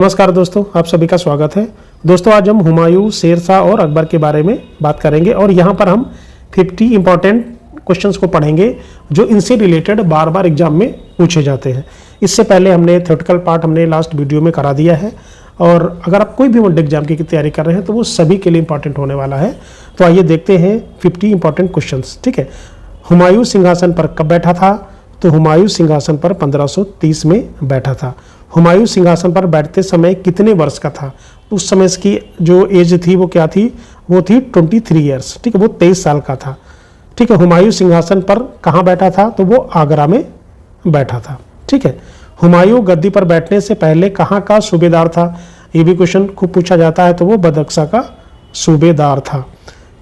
नमस्कार दोस्तों, आप सभी का स्वागत है। दोस्तों आज हम हुमायूं, शेरशाह और अकबर के बारे में बात करेंगे और यहाँ पर हम 50 इंपॉर्टेंट क्वेश्चंस को पढ़ेंगे जो इनसे रिलेटेड बार बार एग्जाम में पूछे जाते हैं। इससे पहले हमने थ्योरेटिकल पार्ट हमने लास्ट वीडियो में करा दिया है और अगर आप कोई भी मॉडल एग्जाम की तैयारी कर रहे हैं तो वो सभी के लिए इंपॉर्टेंट होने वाला है। तो आइए देखते हैं 50 इंपॉर्टेंट क्वेश्चन। ठीक है, हुमायूं सिंहासन पर कब बैठा था? तो हुमायूं सिंहासन पर 1530 में बैठा था। हुमायूं सिंहासन पर बैठते समय कितने वर्ष का था? उस समय इसकी जो एज थी वो क्या थी? वो थी 23 ईयर्स। ठीक है, वो 23 साल का था। ठीक है, हुमायूं सिंहासन पर कहाँ बैठा था? तो वो आगरा में बैठा था। ठीक है, हुमायूं गद्दी पर बैठने से पहले कहाँ का सूबेदार था? ये भी क्वेश्चन खूब पूछा जाता है। तो वो बदख्शा का सूबेदार था।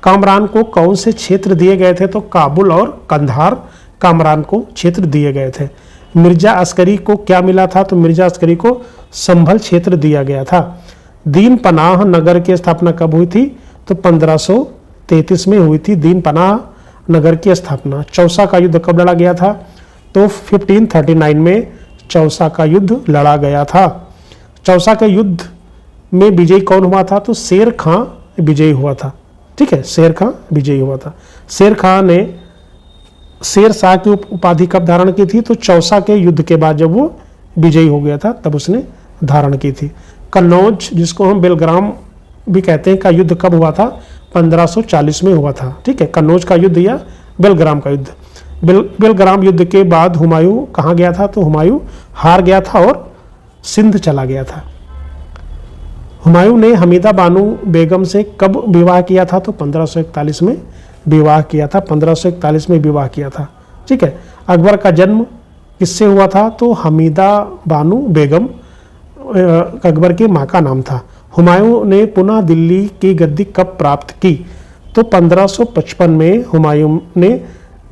कामरान को कौन से क्षेत्र दिए गए थे? तो काबुल और कंधार कामरान को क्षेत्र दिए गए थे। मिर्जा अस्करी को क्या मिला था? तो मिर्जा अस्करी को संभल क्षेत्र दिया गया था। दीन पनाह नगर की स्थापना कब हुई थी? तो 1533 में हुई थी दीन पनाह नगर की स्थापना। चौसा का युद्ध कब लड़ा गया था? तो 1539 में चौसा का युद्ध लड़ा गया था। चौसा के युद्ध में विजयी कौन हुआ था? तो शेर खां विजयी हुआ था। ठीक है, शेर खां विजयी हुआ था। शेर खां ने शेरशाह की उपाधि कब धारण की थी? तो चौसा के युद्ध के बाद जब वो विजयी हो गया था तब उसने धारण की थी। कन्नौज, जिसको हम बेलग्राम भी कहते हैं, का युद्ध कब हुआ था? 1540 में हुआ था। ठीक है, कन्नौज का युद्ध या बेलग्राम का युद्ध। बेलग्राम युद्ध के बाद हुमायूं कहाँ गया था? तो हुमायूं हार गया था और सिंध चला गया था। हुमायूं ने हमीदा बानो बेगम से कब विवाह किया था? तो 1541 में विवाह किया था। 1541 में विवाह किया था। ठीक है, अकबर का जन्म किससे हुआ था? तो हमीदा बानो बेगम अकबर की माँ का नाम था। हुमायूं ने पुनः दिल्ली की गद्दी कब प्राप्त की? तो 1555 में हुमायूं ने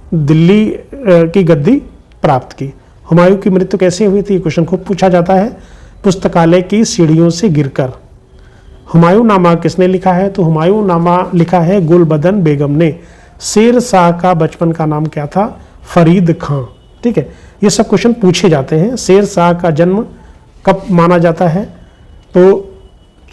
दिल्ली की गद्दी प्राप्त की। हुमायूं की मृत्यु कैसे हुई थी? क्वेश्चन खूब पूछा जाता है। पुस्तकालय की सीढ़ियों से गिरकर। हुमायूं नामा किसने लिखा है? तो हुमायूं नामा लिखा है गुलबदन बेगम ने। शेर शाह का बचपन का नाम क्या था? फरीद खां। ठीक है, ये सब क्वेश्चन पूछे जाते हैं। शेर शाह का जन्म कब माना जाता है? तो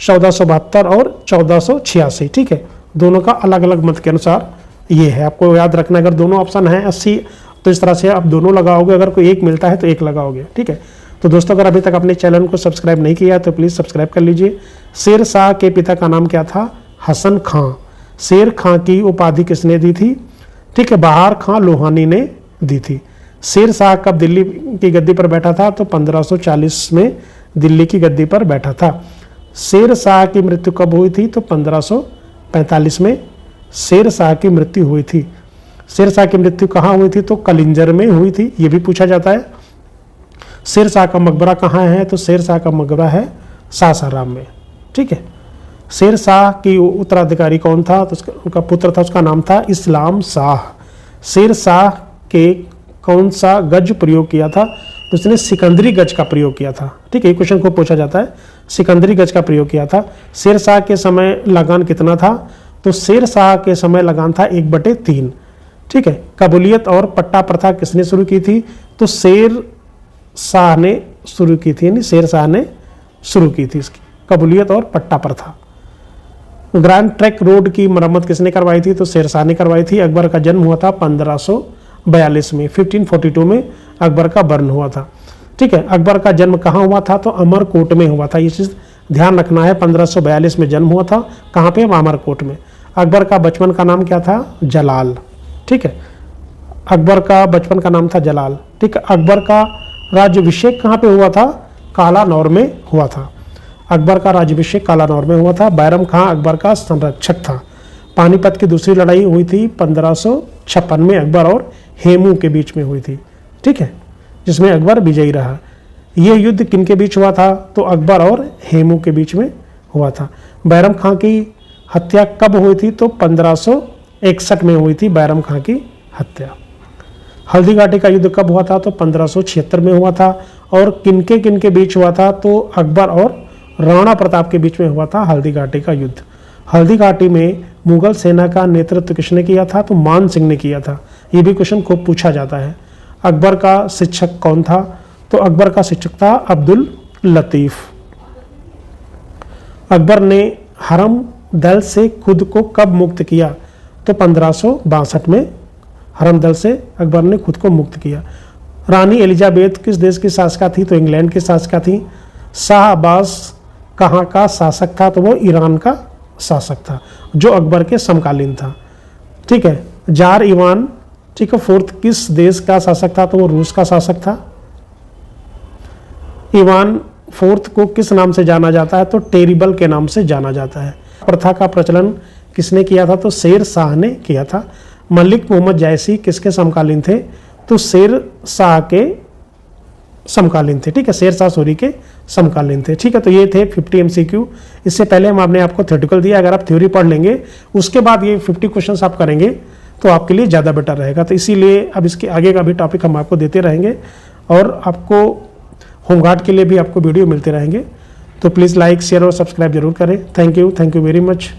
1472 और 1486। ठीक है, दोनों का अलग अलग मत के अनुसार ये है। आपको याद रखना, अगर दोनों ऑप्शन हैं 80 तो इस तरह से आप दोनों लगाओगे। अगर कोई एक मिलता है तो एक लगाओगे। ठीक है, तो दोस्तों अगर अभी तक अपने चैनल को सब्सक्राइब नहीं किया तो प्लीज़ सब्सक्राइब कर लीजिए। शेर शाह के पिता का नाम क्या था? हसन खां। शेर खां की उपाधि किसने दी थी? ठीक है, बहार खां लोहानी ने दी थी। शेर शाह कब दिल्ली की गद्दी पर बैठा था? तो 1540 में दिल्ली की गद्दी पर बैठा था। शेर शाह की मृत्यु कब हुई थी? तो 1545 में शेर शाह की मृत्यु हुई थी। शेर शाह की मृत्यु कहाँ हुई थी? तो कलिंजर में हुई थी। ये भी पूछा जाता है। शेर शाह का मकबरा कहाँ है? तो शेर शाह का मकबरा है सासाराम में। ठीक है, शेर शाह की उत्तराधिकारी कौन था? तो उनका पुत्र था, उसका नाम था इस्लाम शाह। शेर शाह के कौन सा गज प्रयोग किया था? तो उसने सिकंदरी गज का प्रयोग किया था। ठीक है, ये क्वेश्चन को पूछा जाता है। सिकंदरी गज का प्रयोग किया था। शेर शाह के समय लगान कितना था? तो शेर शाह के समय लगान था 1/3। ठीक है, कबूलियत और पट्टा प्रथा किसने शुरू की थी? तो शेर शाह ने शुरू की थी, यानी शेर शाह ने शुरू की थी इसकी कबूलियत और पट्टा प्रथा। ग्रैंड ट्रंक रोड की मरम्मत किसने करवाई थी? तो शेर शाह ने करवाई थी। अकबर का जन्म हुआ था 1542 में। 1542 में अकबर का बर्न हुआ था। ठीक है, अकबर का जन्म कहाँ हुआ था? तो अमरकोट में हुआ था। ये चीज़ ध्यान रखना है। 1542 में जन्म हुआ था। कहाँ पे? अमरकोट में। अकबर का बचपन का नाम क्या था? जलाल। ठीक है, अकबर का बचपन का नाम था जलाल। ठीक है, अकबर का राज्याभिषेक कहाँ पे हुआ था? कालानौर में हुआ था। अकबर का राज्याभिषेक कालानौर में हुआ था। बैरम खां अकबर का संरक्षक था। पानीपत की दूसरी लड़ाई हुई थी 1556 में, अकबर और हेमू के बीच में हुई थी। ठीक है, जिसमें अकबर विजयी रहा। यह युद्ध किनके बीच हुआ था? तो अकबर और हेमू के बीच में हुआ था। बैरम खां की हत्या कब हुई थी? तो 1561 में हुई थी बैरम खां की हत्या। हल्दी घाटी का युद्ध कब हुआ था? तो 1576 में हुआ था। और किनके बीच हुआ था? तो अकबर और राणा प्रताप के बीच में हुआ था हल्दी घाटी का युद्ध। हल्दी घाटी में मुगल सेना का नेतृत्व किसने किया था? तो मान सिंह ने किया था। ये भी क्वेश्चन खूब पूछा जाता है। अकबर का शिक्षक कौन था? तो अकबर का शिक्षक था अब्दुल लतीफ़। अकबर ने हरम दल से खुद को कब मुक्त किया? तो 1562 में हरम दल से अकबर ने खुद को मुक्त किया। रानी एलिजाबेथ किस देश की शासका थी? तो इंग्लैंड की शासका थी। शाह अब्बास कहाँ का शासक था? तो वो ईरान का शासक था जो अकबर के समकालीन था। ठीक है। जार इवान, ठीक है, फोर्थ किस देश का शासक था? तो वो रूस का शासक था। इवान फोर्थ को किस नाम से जाना जाता है? तो टेरिबल के नाम से जाना जाता है। प्रथा का प्रचलन किसने किया था? तो शेर शाह ने किया था। मलिक मोहम्मद जैसी किसके समकालीन थे? तो शेर शाह के समकालीन थे। ठीक है, शेर शाह सूरी के समकालीन थे। ठीक है, तो ये थे 50 MCQ। इससे पहले हमने आपको थ्योरेटिकल दिया। अगर आप थ्योरी पढ़ लेंगे उसके बाद ये 50 क्वेश्चंस आप करेंगे तो आपके लिए ज़्यादा बेटर रहेगा। तो इसीलिए अब इसके आगे का भी टॉपिक हम आपको देते रहेंगे और आपको होमगार्ड के लिए भी आपको वीडियो मिलते रहेंगे। तो प्लीज़ लाइक, शेयर और सब्सक्राइब जरूर करें। Thank you very much.